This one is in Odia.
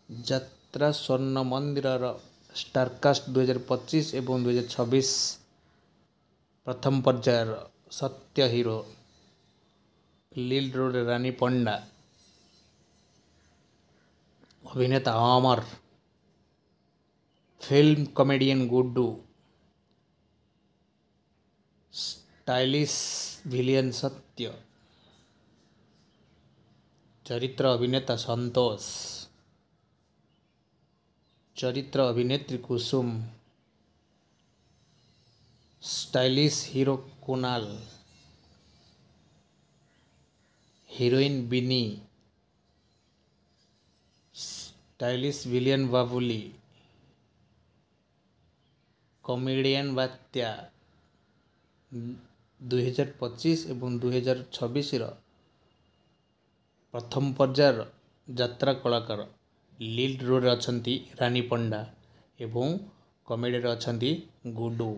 ଯାତ୍ରା ସ୍ୱର୍ଣ୍ଣ ମନ୍ଦିରର ଷ୍ଟାରକାଷ୍ଟ 2025 ଏବଂ 2026 ପ୍ରଥମ ପର୍ଯ୍ୟାୟର ସତ୍ୟ ହିରୋ ଲିଡ୍ ରୋଲ୍ରେ ରାନୀ ପଣ୍ଡା, ଅଭିନେତା Amar, film comedian Gudu, stylish villain Satya, ଚରିତ୍ର ଅଭିନେତା ସନ୍ତୋଷ, ଚରିତ୍ର ଅଭିନେତ୍ରୀ Kusum, stylish hero Kunal, heroine Bini, stylish villain Babuli, comedian Batya 2025 ଏବଂ 2026ର ପ୍ରଥମ ପର୍ଯ୍ୟାୟର ଯାତ୍ରା କଳାକାର ଲିଡ୍ ରୋଲ୍ରେ ଅଛନ୍ତି ରାନୀ ପଣ୍ଡା ଏବଂ କମେଡ଼ିରେ ଅଛନ୍ତି ଗୁଡୁ।